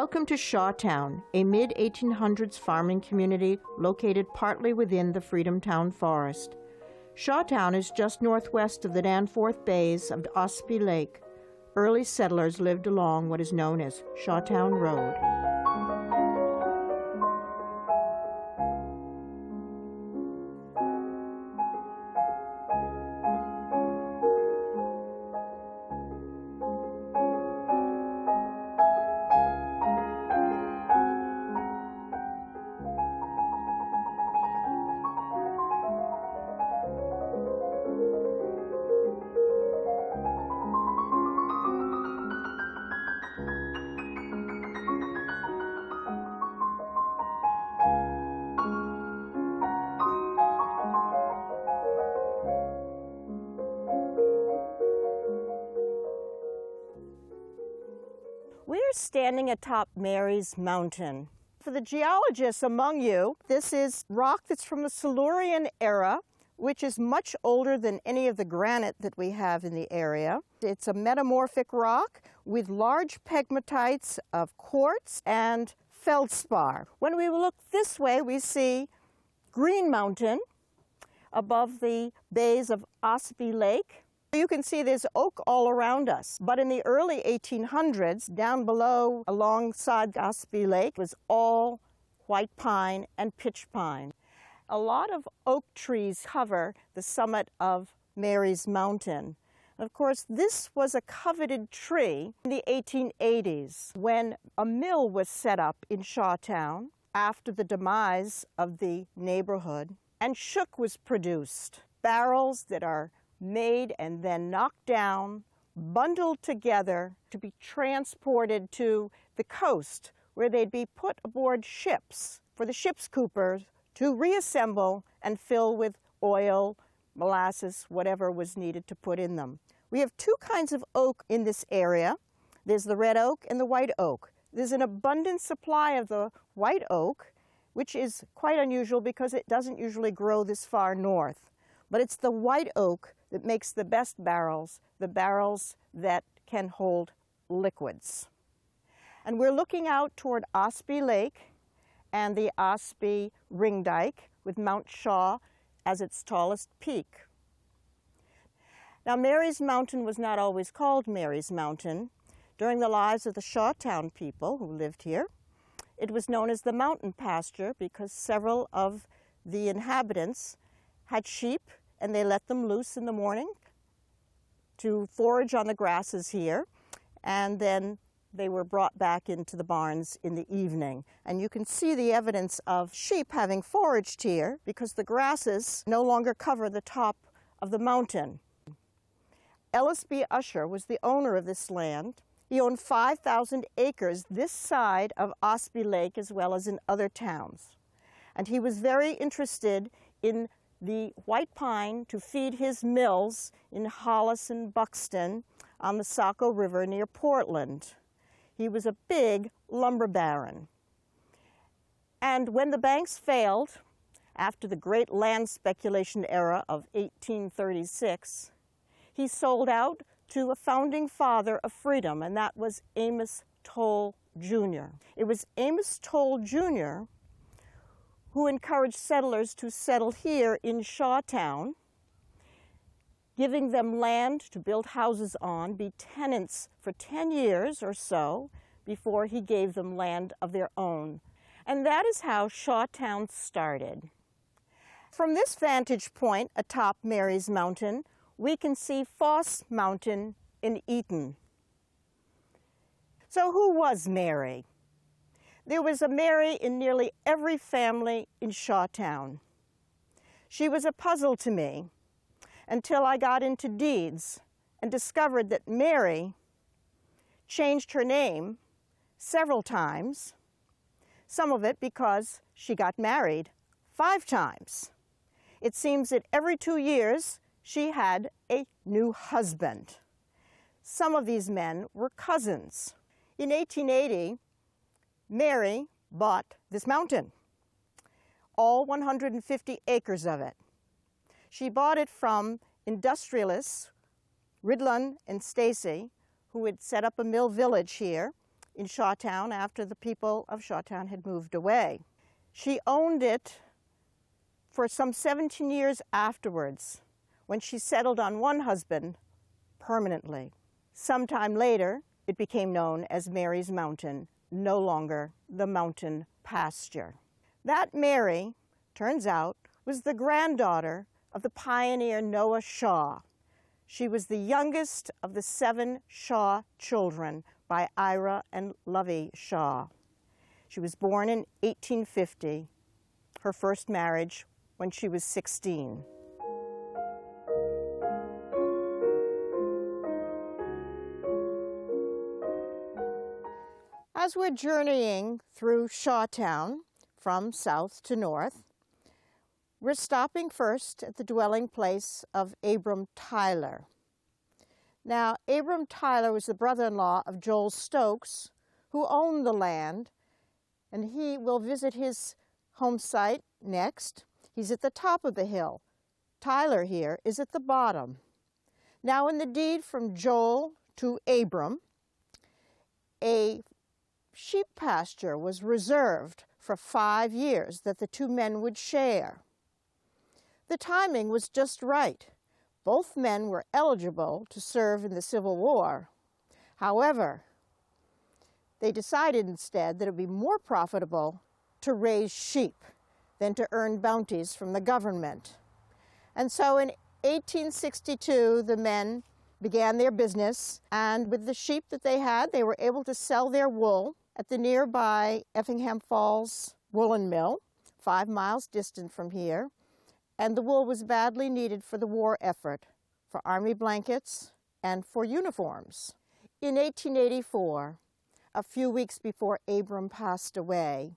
Welcome to Shawtown, a mid-1800s farming community located partly within the Freedom Town Forest. Shawtown is just northwest of the Danforth Bays of Ospey Lake. Early settlers lived along what is known as Shawtown Road. We're standing atop Mary's Mountain. For the geologists among you, this is rock that's from the Silurian era, which is much older than any of the granite that we have in the area. It's a metamorphic rock with large pegmatites of quartz and feldspar. When we look this way, we see Green Mountain above the bays of Ospey Lake. You can see there's oak all around us, but in the early 1800s, down below alongside Ospey Lake was all white pine and pitch pine. A lot of oak trees cover the summit of Mary's Mountain. Of course, this was a coveted tree in the 1880s when a mill was set up in Shawtown after the demise of the neighborhood, and shook was produced. Barrels that are made and then knocked down, bundled together to be transported to the coast where they'd be put aboard ships for the ship's coopers to reassemble and fill with oil, molasses, whatever was needed to put in them. We have two kinds of oak in this area. There's the red oak and the white oak. There's an abundant supply of the white oak, which is quite unusual because it doesn't usually grow this far north. But it's the white oak that makes the best barrels, the barrels that can hold liquids. And we're looking out toward Ospey Lake and the Ospey Ring Dike with Mount Shaw as its tallest peak. Now, Mary's Mountain was not always called Mary's Mountain. During the lives of the Shawtown people who lived here, it was known as the mountain pasture because several of the inhabitants had sheep and they let them loose in the morning to forage on the grasses here, and then they were brought back into the barns in the evening. And you can see the evidence of sheep having foraged here because the grasses no longer cover the top of the mountain. Ellis B. Usher was the owner of this land. He owned 5,000 acres this side of Ospey Lake as well as in other towns. And he was very interested in the white pine to feed his mills in Hollis and Buxton on the Saco River near Portland. He was a big lumber baron. And when the banks failed, after the great land speculation era of 1836, he sold out to a founding father of freedom, and that was Amos Toll, Jr. It was Amos Toll, Jr. who encouraged settlers to settle here in Shawtown, giving them land to build houses on, be tenants for 10 years or so before he gave them land of their own. And that is how Shawtown started. From this vantage point atop Mary's Mountain, we can see Foss Mountain in Eaton. So who was Mary? There was a Mary in nearly every family in Shawtown. She was a puzzle to me until I got into deeds and discovered that Mary changed her name several times, some of it because she got married 5 times. It seems that every 2 years she had a new husband. Some of these men were cousins. In 1880, Mary bought this mountain, all 150 acres of it. She bought it from industrialists, Ridlon and Stacy, who had set up a mill village here in Shawtown after the people of Shawtown had moved away. She owned it for some 17 years afterwards, when she settled on one husband permanently. Sometime later, it became known as Mary's Mountain, no longer the mountain pasture. That Mary, turns out, was the granddaughter of the pioneer Noah Shaw. She was the youngest of the 7 Shaw children by Ira and Lovey Shaw. She was born in 1850, her first marriage when she was 16. As we're journeying through Shawtown from south to north, we're stopping first at the dwelling place of Abram Tyler. Now, Abram Tyler was the brother-in-law of Joel Stokes, who owned the land, and he will visit his home site next. He's at the top of the hill. Tyler here is at the bottom. Now, in the deed from Joel to Abram, a sheep pasture was reserved for 5 years that the 2 men would share. The timing was just right. Both men were eligible to serve in the Civil War. However, they decided instead that it would be more profitable to raise sheep than to earn bounties from the government. And so in 1862, the men began their business, and with the sheep that they had, they were able to sell their wool at the nearby Effingham Falls woolen mill, 5 miles distant from here. And the wool was badly needed for the war effort, for army blankets and for uniforms. In 1884, a few weeks before Abram passed away,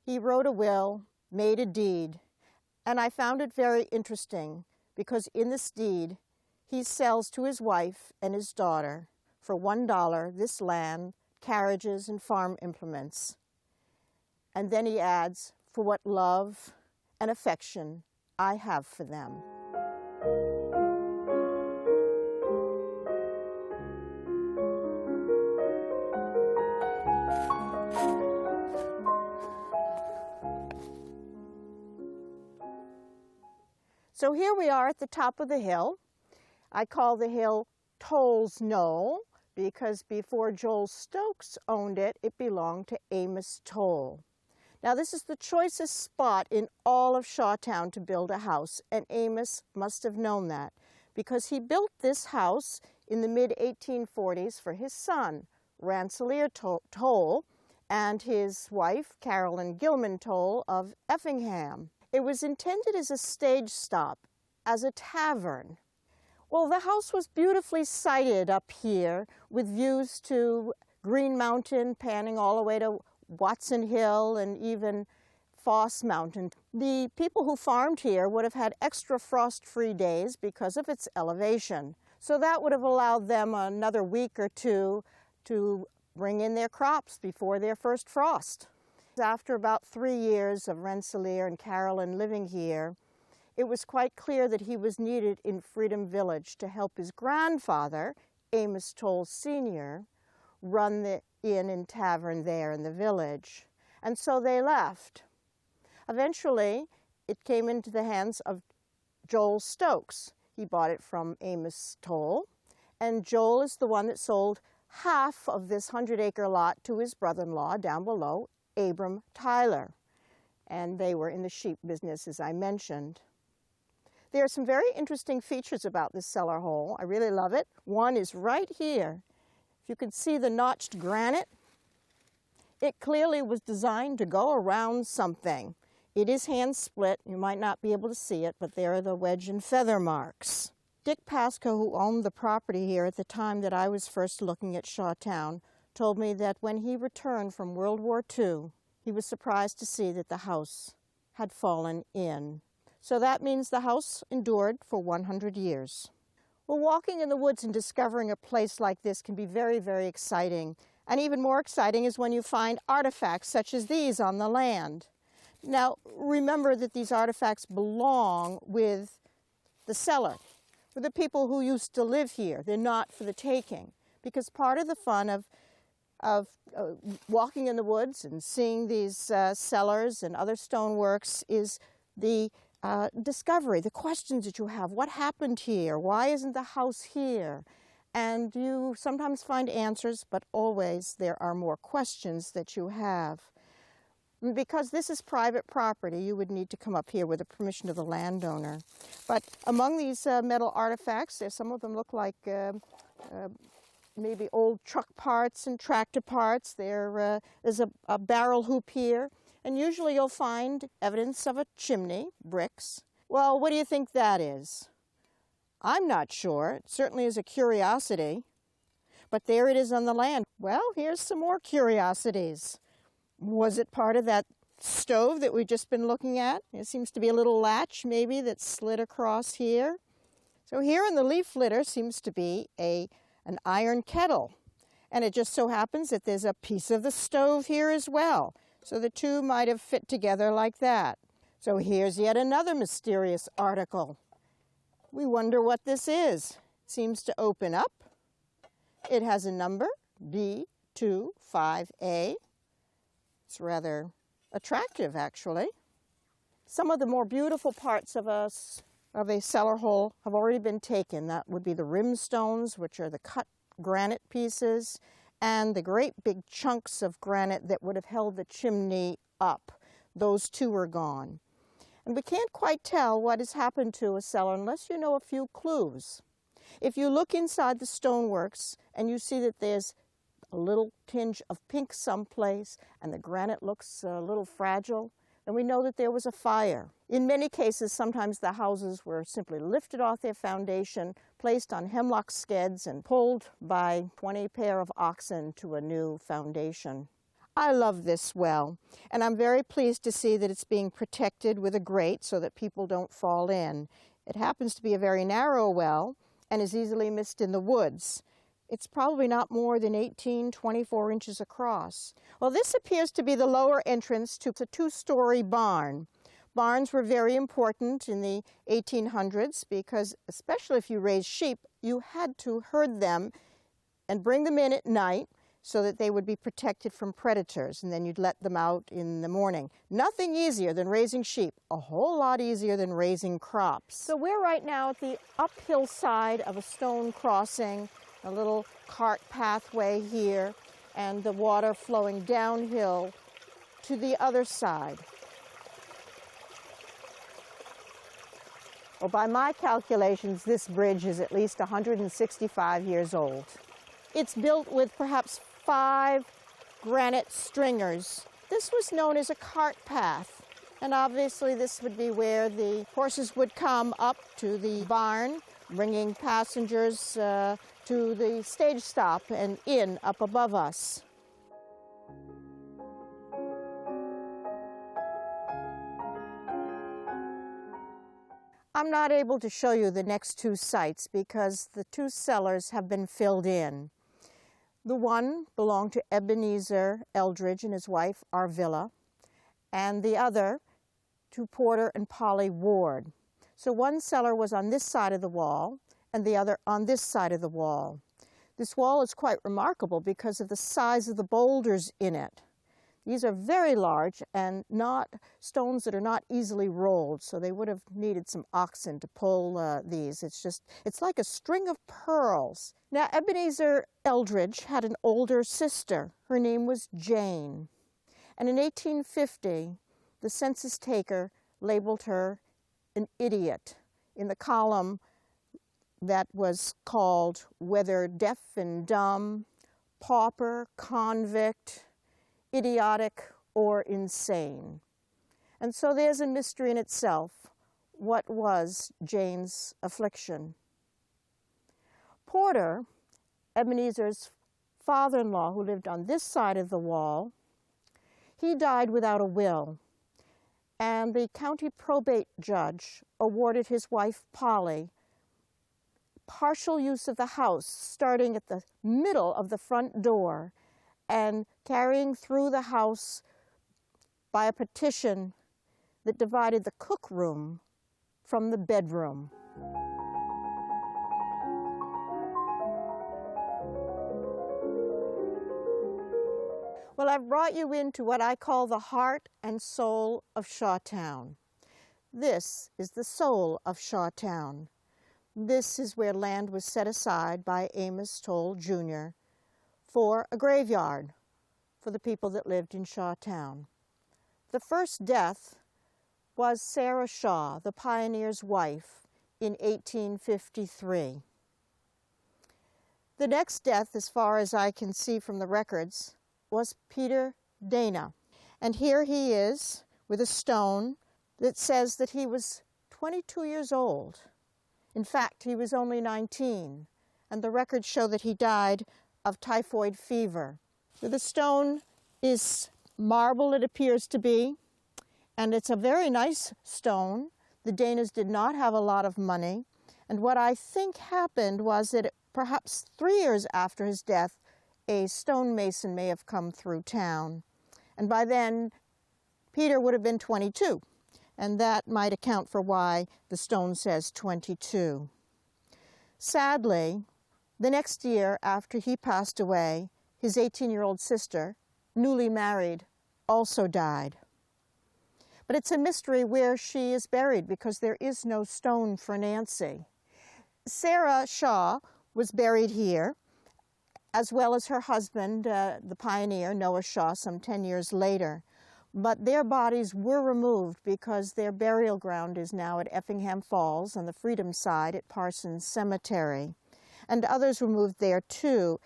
he wrote a will, made a deed, and I found it very interesting because in this deed, he sells to his wife and his daughter for $1 this land, carriages, and farm implements. And then he adds, for what love and affection I have for them. So here we are at the top of the hill. I call the hill Toll's Knoll because before Joel Stokes owned it, it belonged to Amos Toll. Now, this is the choicest spot in all of Shawtown to build a house, and Amos must have known that because he built this house in the mid-1840s for his son, Rensselaer Toll, and his wife, Carolyn Gilman Toll of Effingham. It was intended as a stage stop, as a tavern. Well, the house was beautifully sited up here with views to Green Mountain, panning all the way to Watson Hill and even Foss Mountain. The people who farmed here would have had extra frost-free days because of its elevation. So that would have allowed them another week or 2 to bring in their crops before their first frost. After about 3 years of Rensselaer and Carolyn living here, it was quite clear that he was needed in Freedom Village to help his grandfather, Amos Toll Sr., run the inn and tavern there in the village. And so they left. Eventually, it came into the hands of Joel Stokes. He bought it from Amos Toll, and Joel is the one that sold half of this 100-acre lot to his brother-in-law down below, Abram Tyler. And they were in the sheep business, as I mentioned. There are some very interesting features about this cellar hole. I really love it. One is right here. If you can see the notched granite, it clearly was designed to go around something. It is hand split. You might not be able to see it, but there are the wedge and feather marks. Dick Pascoe, who owned the property here at the time that I was first looking at Shawtown, told me that when he returned from World War II, he was surprised to see that the house had fallen in. So that means the house endured for 100 years. Well, walking in the woods and discovering a place like this can be very, very exciting. And even more exciting is when you find artifacts such as these on the land. Now, remember that these artifacts belong with the seller, with the people who used to live here. They're not for the taking, because part of the fun of of walking in the woods and seeing these cellars and other stoneworks is the discovery, the questions that you have. What happened here? Why isn't the house here? And you sometimes find answers, but always there are more questions that you have. Because this is private property, you would need to come up here with the permission of the landowner. But among these metal artifacts, some of them look like maybe old truck parts and tractor parts. There is a barrel hoop here, and usually you'll find evidence of a chimney, bricks. Well, what do you think that is? I'm not sure. It certainly is a curiosity, but there it is on the land. Well, here's some more curiosities. Was it part of that stove that we've just been looking at? There seems to be a little latch maybe that slid across here. So here in the leaf litter seems to be an iron kettle. And it just so happens that there's a piece of the stove here as well. So the two might have fit together like that. So here's yet another mysterious article. We wonder what this is. It seems to open up. It has a number, D25A. It's rather attractive, actually. Some of the more beautiful parts of a cellar hole have already been taken. That would be the rim stones, which are the cut granite pieces, and the great big chunks of granite that would have held the chimney up. Those two are gone. And we can't quite tell what has happened to a cellar unless you know a few clues. If you look inside the stoneworks and you see that there's a little tinge of pink someplace and the granite looks a little fragile, then we know that there was a fire. In many cases, sometimes the houses were simply lifted off their foundation, placed on hemlock skids, and pulled by 20 pair of oxen to a new foundation. I love this well, and I'm very pleased to see that it's being protected with a grate so that people don't fall in. It happens to be a very narrow well and is easily missed in the woods. It's probably not more than 24 inches across. Well, this appears to be the lower entrance to a two-story barn. Barns were very important in the 1800s because, especially if you raised sheep, you had to herd them and bring them in at night so that they would be protected from predators, and then you'd let them out in the morning. Nothing easier than raising sheep, a whole lot easier than raising crops. So we're right now at the uphill side of a stone crossing, a little cart pathway here, and the water flowing downhill to the other side. Well, by my calculations, this bridge is at least 165 years old. It's built with perhaps 5 granite stringers. This was known as a cart path, and obviously this would be where the horses would come up to the barn, bringing passengers to the stage stop and inn up above us. I'm not able to show you the next two sites because the two cellars have been filled in. The one belonged to Ebenezer Eldridge and his wife, Arvilla, and the other to Porter and Polly Ward. So one cellar was on this side of the wall and the other on this side of the wall. This wall is quite remarkable because of the size of the boulders in it. These are very large and not stones that are not easily rolled, so they would have needed some oxen to pull these. It's like a string of pearls. Now, Ebenezer Eldridge had an older sister. Her name was Jane. And in 1850, the census taker labeled her an idiot in the column that was called whether deaf and dumb, pauper, convict, idiotic, or insane. And so there's a mystery in itself. What was Jane's affliction? Porter, Ebenezer's father-in-law, who lived on this side of the wall, he died without a will. And the county probate judge awarded his wife, Polly, partial use of the house, starting at the middle of the front door and carrying through the house by a partition that divided the cook room from the bedroom. Well, I've brought you into what I call the heart and soul of Shawtown. This is the soul of Shawtown. This is where land was set aside by Amos Toll, Jr. for a graveyard for the people that lived in Shawtown. The first death was Sarah Shaw, the pioneer's wife, in 1853. The next death, as far as I can see from the records, was Peter Dana. And here he is with a stone that says that he was 22 years old. In fact, he was only 19, and the records show that he died of typhoid fever. The stone is marble, it appears to be, and it's a very nice stone. The Danas did not have a lot of money, and what I think happened was that perhaps 3 years after his death, a stonemason may have come through town, and by then Peter would have been 22. And that might account for why the stone says 22. Sadly, the next year after he passed away, his 18-year-old sister, newly married, also died. But it's a mystery where she is buried because there is no stone for Nancy. Sarah Shaw was buried here, as well as her husband, the pioneer, Noah Shaw, some 10 years later. But their bodies were removed because their burial ground is now at Effingham Falls on the Freedom side at Parsons Cemetery. And others were moved there too.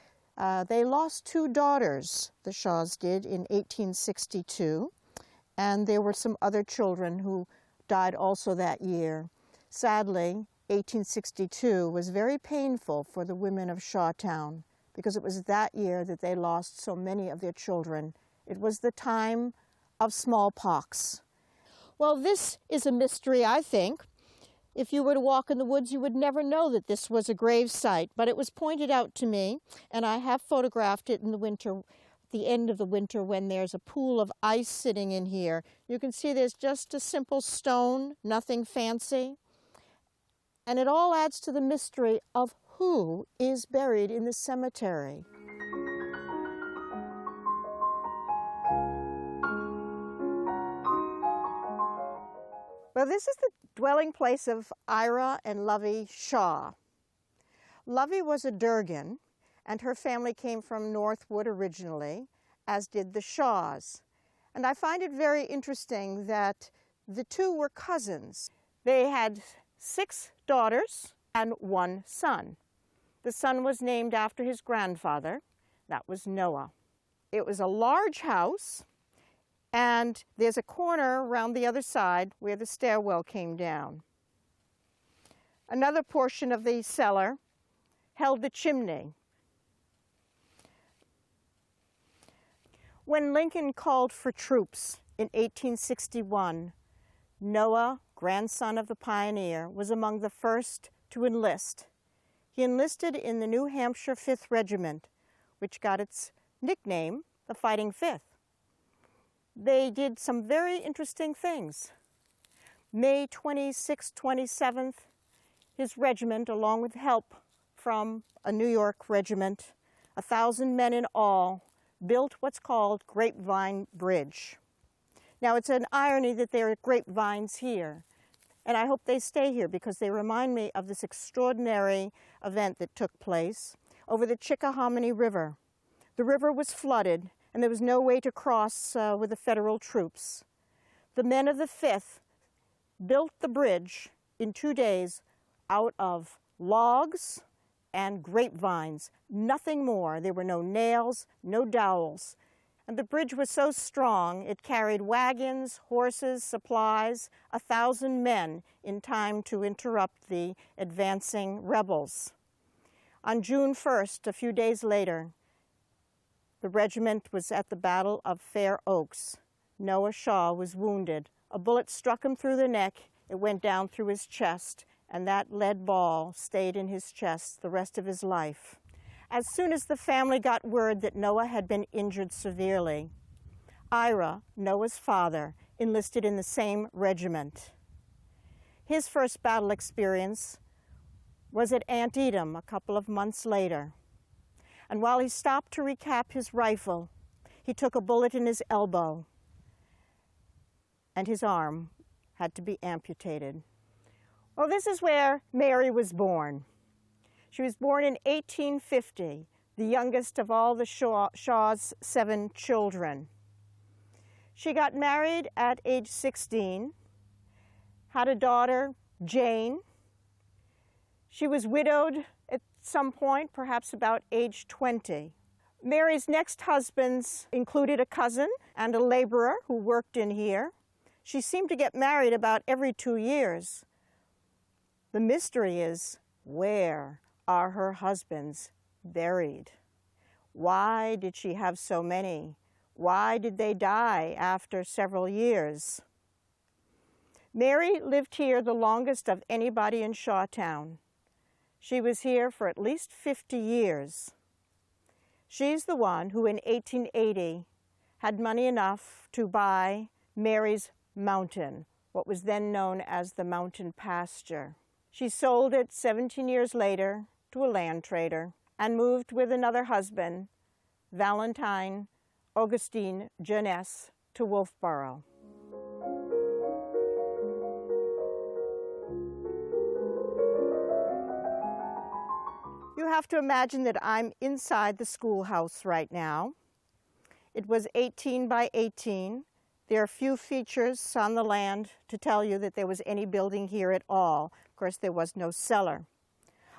They lost 2 daughters, the Shaws did, in 1862. And there were some other children who died also that year. Sadly, 1862 was very painful for the women of Shawtown because it was that year that they lost so many of their children. It was the time of smallpox. Well, this is a mystery, I think. If you were to walk in the woods, you would never know that this was a grave site, but it was pointed out to me, and I have photographed it in the winter, the end of the winter, when there's a pool of ice sitting in here. You can see there's just a simple stone, nothing fancy, and it all adds to the mystery of who is buried in the cemetery. Well, this is the dwelling place of Ira and Lovey Shaw. Lovey was a Durgan, and her family came from Northwood originally, as did the Shaws. And I find it very interesting that the two were cousins. They had 6 daughters and 1 son. The son was named after his grandfather. That was Noah. It was a large house, and there's a corner around the other side where the stairwell came down. Another portion of the cellar held the chimney. When Lincoln called for troops in 1861, Noah, grandson of the pioneer, was among the first to enlist. He enlisted in the New Hampshire 5th Regiment, which got its nickname, the Fighting Fifth. They did some very interesting things. May 26th, 27th, his regiment, along with help from a New York regiment, 1,000 men in all, built what's called Grapevine Bridge. Now, it's an irony that there are grapevines here, and I hope they stay here because they remind me of this extraordinary event that took place over the Chickahominy River. The river was flooded, and there was no way to cross with the federal troops. The men of the 5th built the bridge in 2 days out of logs and grapevines, nothing more. There were no nails, no dowels. And the bridge was so strong, it carried wagons, horses, supplies, 1,000 men in time to interrupt the advancing rebels. On June 1st, a few days later, the regiment was at the Battle of Fair Oaks. Noah Shaw was wounded. A bullet struck him through the neck. It went down through his chest, and that lead ball stayed in his chest the rest of his life. As soon as the family got word that Noah had been injured severely, Ira, Noah's father, enlisted in the same regiment. His first battle experience was at Antietam a couple of months later. And while he stopped to recap his rifle, he took a bullet in his elbow, and his arm had to be amputated. Well, this is where Mary was born. She was born in 1850, the youngest of all the Shaw's 7 children. She got married at age 16, had a daughter, Jane. She was widowed at some point, perhaps about age 20. Mary's next husbands included a cousin and a laborer who worked in here. She seemed to get married about every 2 years. The mystery is, where are her husbands buried? Why did she have so many? Why did they die after several years? Mary lived here the longest of anybody in Shawtown. She was here for at least 50 years. She's the one who in 1880 had money enough to buy Mary's mountain, what was then known as the mountain pasture. She sold it 17 years later to a land trader and moved with another husband, Valentine Augustine Jeunesse, to Wolfboro. You have to imagine that I'm inside the schoolhouse right now. It was 18 by 18. There are few features on the land to tell you that there was any building here at all. Of course, there was no cellar.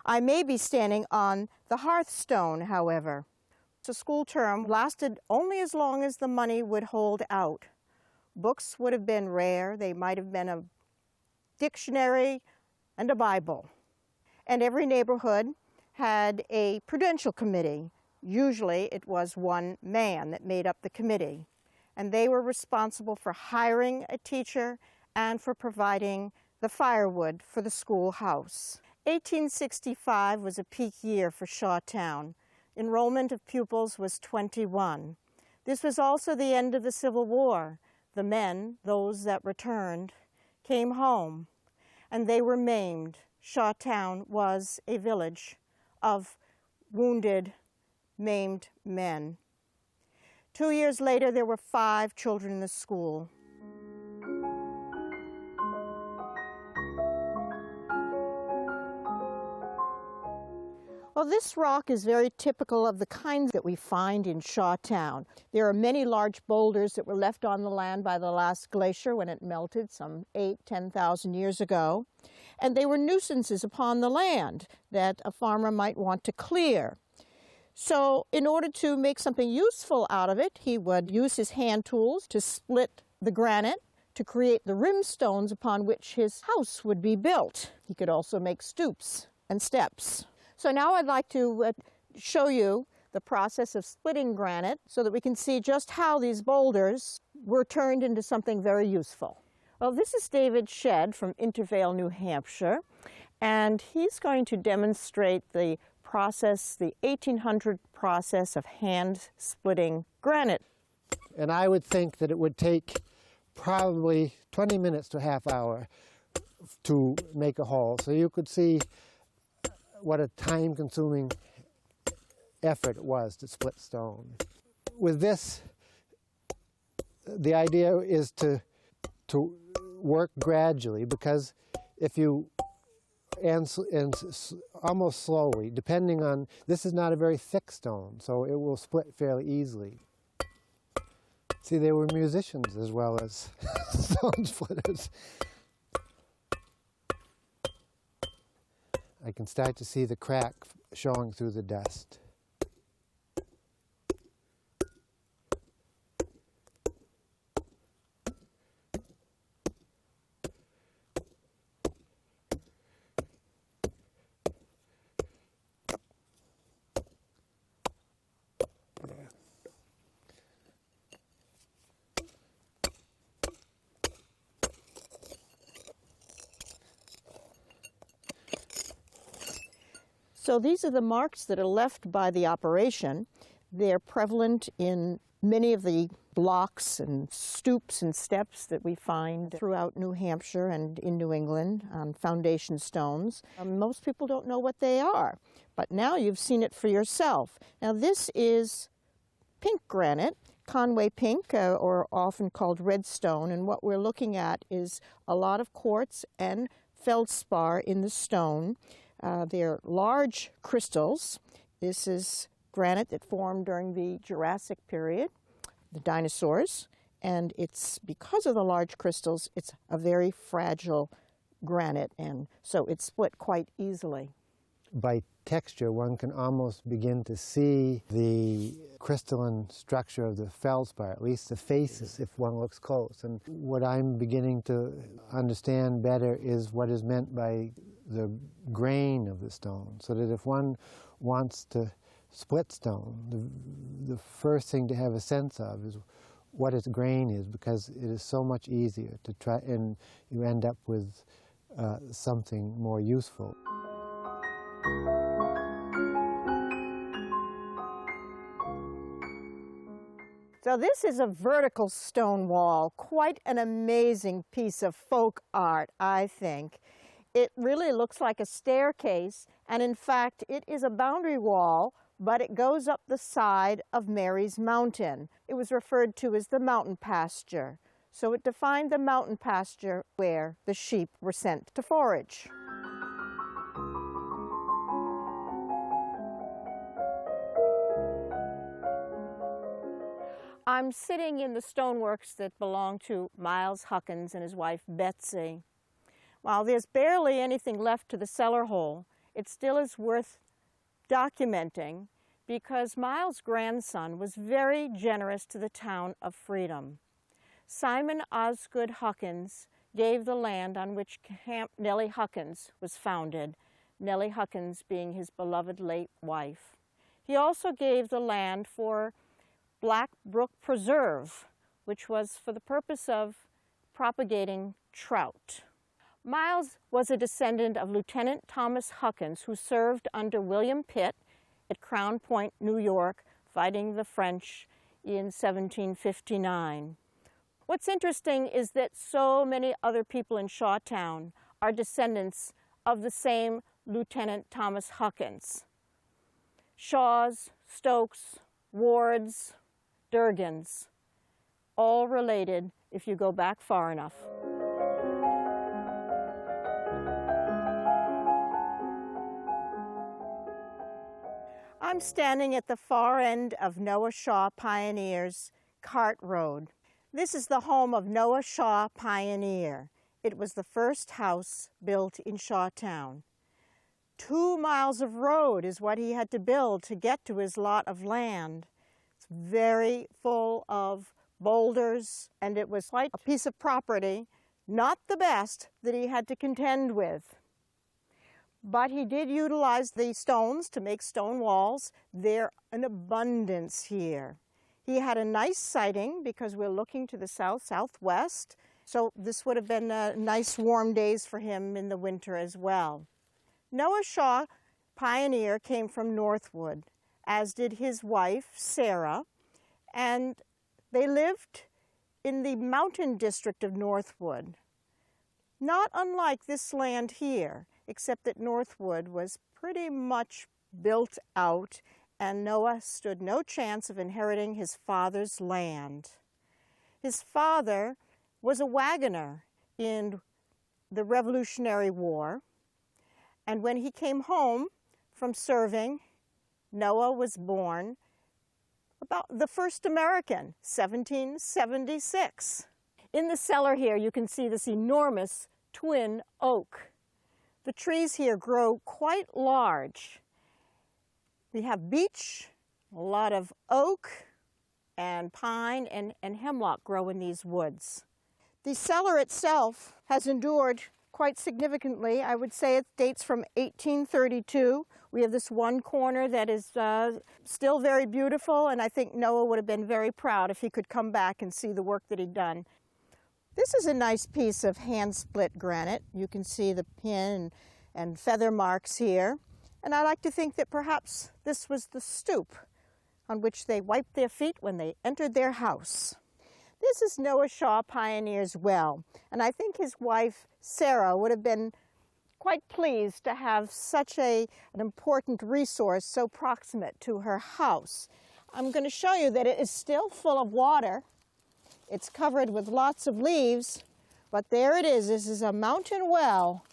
I may be standing on the hearthstone, however. The school term lasted only as long as the money would hold out. Books would have been rare. They might have been a dictionary and a Bible. And every neighborhood had a prudential committee. Usually it was one man that made up the committee. And they were responsible for hiring a teacher and for providing the firewood for the schoolhouse. 1865 was a peak year for Shawtown. Enrollment of pupils was 21. This was also the end of the Civil War. The men, those that returned, came home, and they were maimed. Shawtown was a village of wounded, maimed men. 2 years later, there were 5 children in the school. Well, this rock is very typical of the kinds that we find in Shawtown. There are many large boulders that were left on the land by the last glacier when it melted some 10,000 years ago. And they were nuisances upon the land that a farmer might want to clear. So in order to make something useful out of it, he would use his hand tools to split the granite to create the rimstones upon which his house would be built. He could also make stoops and steps. So now I'd like to show you the process of splitting granite so that we can see just how these boulders were turned into something very useful. Well, this is David Shedd from Intervale, New Hampshire, and he's going to demonstrate the process, the 1800 process of hand splitting granite. And I would think that it would take probably 20 minutes to a half hour to make a hole. So you could see what a time-consuming effort it was to split stone. With this, the idea is to work gradually, because if you, and almost slowly, depending on, this is not a very thick stone, so it will split fairly easily. See, they were musicians as well as stone splitters. I can start to see the crack showing through the dust. So these are the marks that are left by the operation. They're prevalent in many of the blocks and stoops and steps that we find throughout New Hampshire and in New England on foundation stones. Most people don't know what they are, but now you've seen it for yourself. Now this is pink granite, Conway pink, or often called red stone, and what we're looking at is a lot of quartz and feldspar in the stone. They're large crystals. This is granite that formed during the Jurassic period, the dinosaurs, and it's because of the large crystals, it's a very fragile granite, and so it's split quite easily. By texture, one can almost begin to see the crystalline structure of the feldspar, at least the faces, if one looks close. And what I'm beginning to understand better is what is meant by the grain of the stone, so that if one wants to split stone, the first thing to have a sense of is what its grain is, because it is so much easier to try, and you end up with something more useful. So this is a vertical stone wall, quite an amazing piece of folk art, I think. It really looks like a staircase, and in fact it is a boundary wall, but it goes up the side of Mary's Mountain. It was referred to as the mountain pasture. So it defined the mountain pasture where the sheep were sent to forage. I'm sitting in the stoneworks that belong to Miles Huckins and his wife Betsy. While there's barely anything left to the cellar hole, it still is worth documenting because Miles' grandson was very generous to the town of Freedom. Simon Osgood Huckins gave the land on which Camp Nellie Huckins was founded, Nellie Huckins being his beloved late wife. He also gave the land for Black Brook Preserve, which was for the purpose of propagating trout. Miles was a descendant of Lieutenant Thomas Huckins, who served under William Pitt at Crown Point, New York, fighting the French in 1759. What's interesting is that so many other people in Shawtown are descendants of the same Lieutenant Thomas Huckins. Shaws, Stokes, Wards, Durgans, all related if you go back far enough. I'm standing at the far end of Noah Shaw Pioneer's Cart Road. This is the home of Noah Shaw Pioneer. It was the first house built in Shawtown. 2 miles of road is what he had to build to get to his lot of land. It's very full of boulders, and it was like a piece of property, not the best, that he had to contend with. But he did utilize the stones to make stone walls. They're in abundance here. He had a nice siting because we're looking to the south-southwest, so this would have been nice warm days for him in the winter as well. Noah Shaw Pioneer came from Northwood, as did his wife, Sarah, and they lived in the mountain district of Northwood. Not unlike this land here, except that Northwood was pretty much built out, and Noah stood no chance of inheriting his father's land. His father was a wagoner in the Revolutionary War, and when he came home from serving, Noah was born about the first American, 1776. In the cellar here, you can see this enormous twin oak. The trees here grow quite large. We have beech, a lot of oak, and pine and hemlock grow in these woods. The cellar itself has endured quite significantly. I would say it dates from 1832. We have this one corner that is still very beautiful, and I think Noah would have been very proud if he could come back and see the work that he'd done. This is a nice piece of hand-split granite. You can see the pin and feather marks here. And I like to think that perhaps this was the stoop on which they wiped their feet when they entered their house. This is Noah Shaw Pioneer's well, and I think his wife, Sarah, would have been quite pleased to have such an important resource so proximate to her house. I'm going to show you that it is still full of water. It's covered with lots of leaves, but there it is. This is a mountain well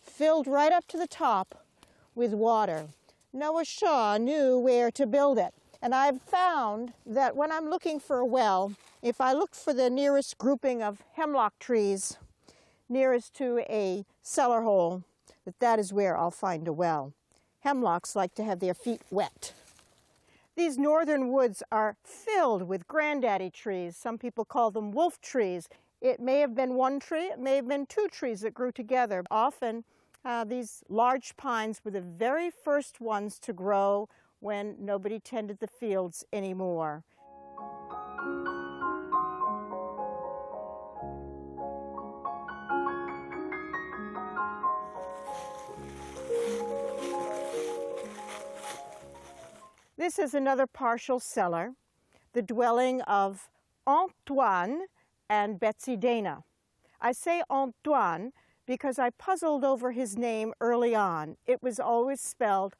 filled right up to the top with water. Noah Shaw knew where to build it. And I've found that when I'm looking for a well, if I look for the nearest grouping of hemlock trees nearest to a cellar hole, that is where I'll find a well. Hemlocks like to have their feet wet. These northern woods are filled with granddaddy trees. Some people call them wolf trees. It may have been one tree, it may have been two trees that grew together. Often these large pines were the very first ones to grow when nobody tended the fields anymore. This is another partial cellar, the dwelling of Antoine and Betsy Dana. I say Antoine because I puzzled over his name early on. It was always spelled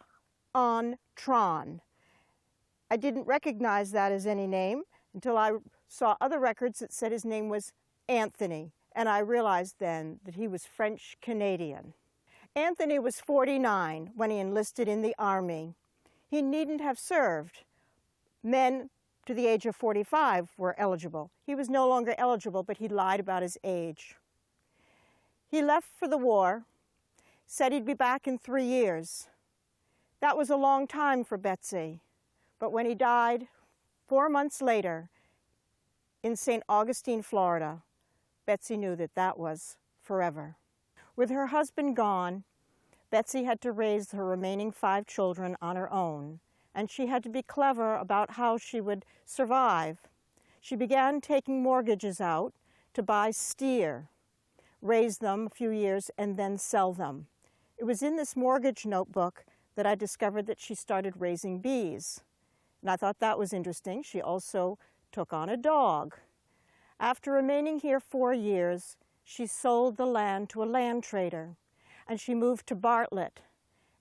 Antron. I didn't recognize that as any name until I saw other records that said his name was Anthony, and I realized then that he was French-Canadian. Anthony was 49 when he enlisted in the Army. He needn't have served. Men to the age of 45 were eligible. He was no longer eligible, but he lied about his age. He left for the war, said he'd be back in 3 years. That was a long time for Betsy, but when he died 4 months later in St. Augustine, Florida, Betsy knew that that was forever. With her husband gone, Betsy had to raise her remaining 5 children on her own, and she had to be clever about how she would survive. She began taking mortgages out to buy steer, raise them a few years, and then sell them. It was in this mortgage notebook that I discovered that she started raising bees. And I thought that was interesting. She also took on a dog. After remaining here 4 years, she sold the land to a land trader, and she moved to Bartlett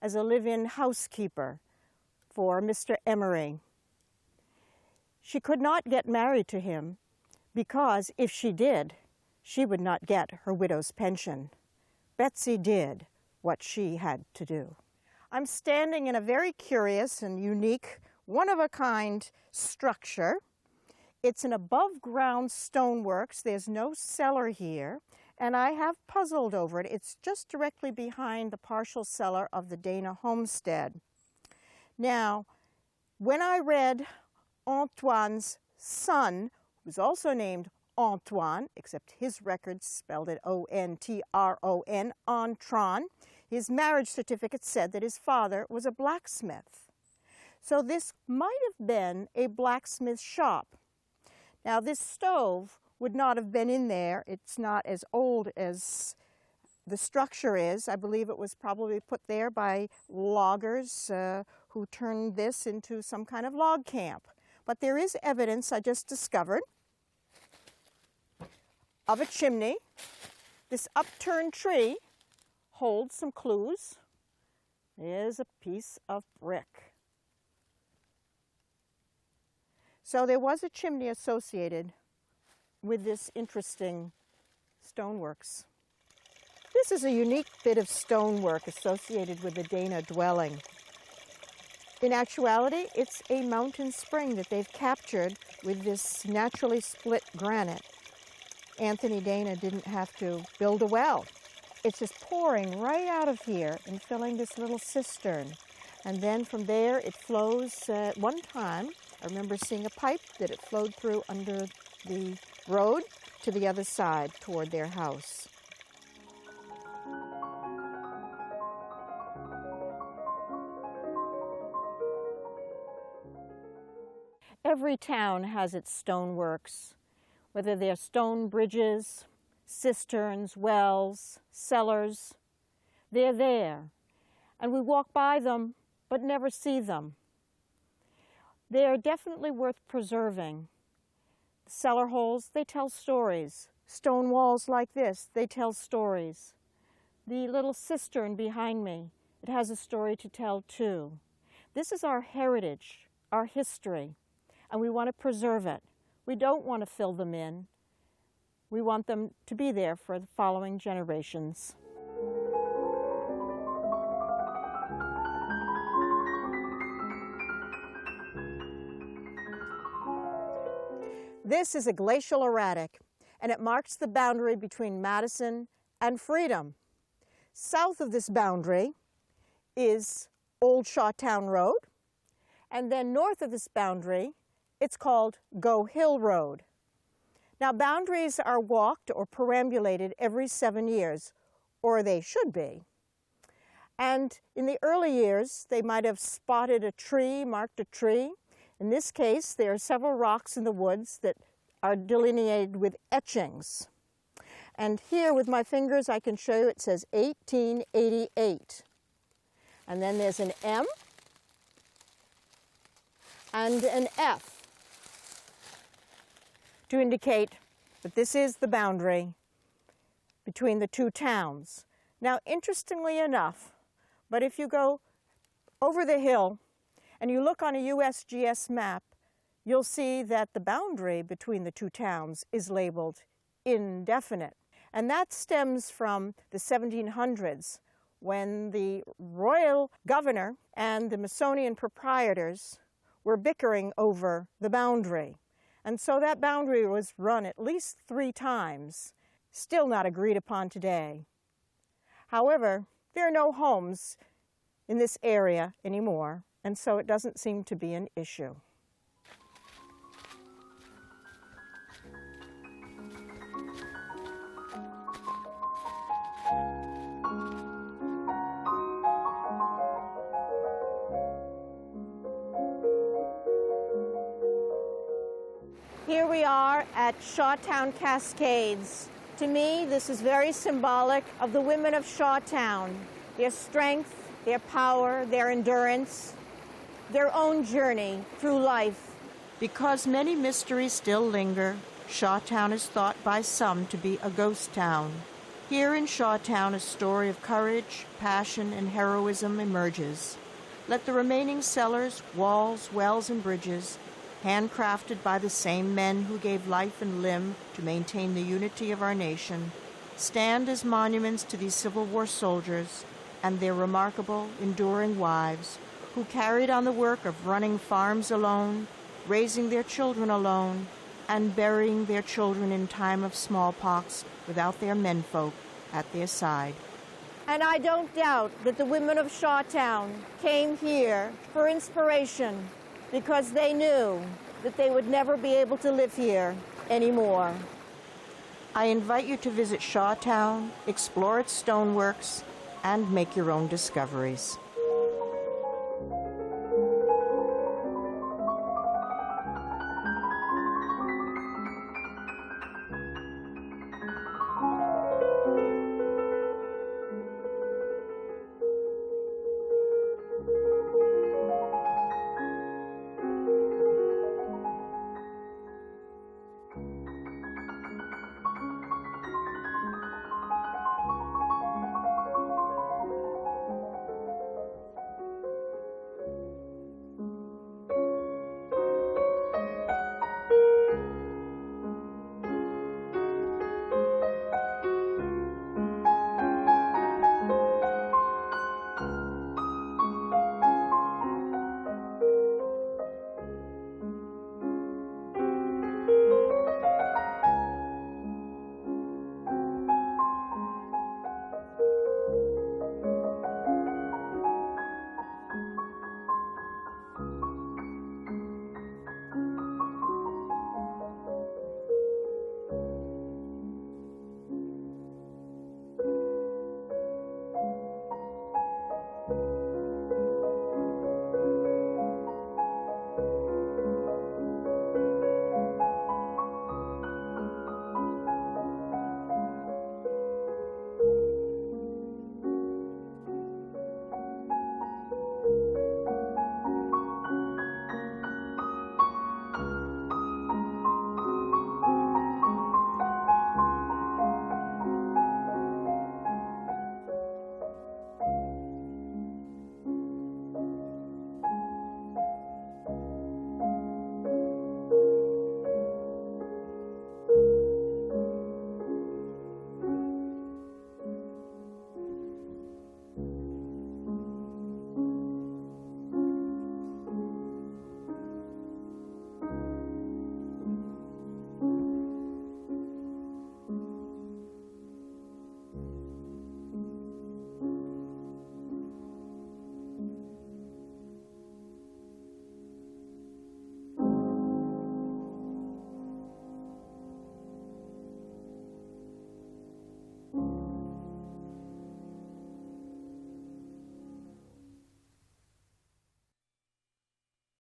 as a live-in housekeeper for Mr. Emery. She could not get married to him because if she did, she would not get her widow's pension. Betsy did what she had to do. I'm standing in a very curious and unique, one-of-a-kind structure. It's an above-ground stoneworks. There's no cellar here, and I have puzzled over it. It's just directly behind the partial cellar of the Dana homestead. Now, when I read Antoine's son, who's also named Antoine, except his records spelled it O-N-T-R-O-N, Antron, his marriage certificate said that his father was a blacksmith. So this might have been a blacksmith shop. Now this stove would not have been in there. It's not as old as the structure is. I believe it was probably put there by loggers who turned this into some kind of log camp. But there is evidence I just discovered of a chimney. This upturned tree holds some clues. There's a piece of brick. So there was a chimney associated with this interesting stoneworks. This is a unique bit of stonework associated with the Dana dwelling. In actuality, it's a mountain spring that they've captured with this naturally split granite. Anthony Dana didn't have to build a well. It's just pouring right out of here and filling this little cistern. And then from there it flows at one time. I remember seeing a pipe that it flowed through under the road to the other side toward their house. Every town has its stoneworks, whether they're stone bridges, cisterns, wells, cellars. They're there, and we walk by them but never see them. They are definitely worth preserving. The cellar holes, they tell stories. Stone walls like this, they tell stories. The little cistern behind me, it has a story to tell too. This is our heritage, our history. and we want to preserve it. We don't want to fill them in. We want them to be there for the following generations. This is a glacial erratic, and it marks the boundary between Madison and Freedom. South of this boundary is Old Shawtown Road, and then north of this boundary, it's called Go Hill Road. Now, boundaries are walked or perambulated every 7 years, or they should be. And in the early years, they might have spotted a tree, marked a tree. In this case, there are several rocks in the woods that are delineated with etchings. And here with my fingers, I can show you it says 1888. And then there's an M and an F to indicate that this is the boundary between the two towns. Now, interestingly enough, but if you go over the hill and you look on a USGS map, you'll see that the boundary between the two towns is labeled indefinite. And that stems from the 1700s, when the royal governor and the Smithsonian proprietors were bickering over the boundary. And so that boundary was run at least 3 times, still not agreed upon today. However, there are no homes in this area anymore, and so it doesn't seem to be an issue. Here we are at Shawtown Cascades. To me, this is very symbolic of the women of Shawtown, their strength, their power, their endurance, their own journey through life. Because many mysteries still linger, Shawtown is thought by some to be a ghost town. Here in Shawtown, a story of courage, passion, and heroism emerges. Let the remaining cellars, walls, wells, and bridges, handcrafted by the same men who gave life and limb to maintain the unity of our nation, stand as monuments to these Civil War soldiers and their remarkable, enduring wives who carried on the work of running farms alone, raising their children alone, and burying their children in time of smallpox without their menfolk at their side. And I don't doubt that the women of Shawtown came here for inspiration, because they knew that they would never be able to live here anymore. I invite you to visit Shawtown, explore its stoneworks, and make your own discoveries.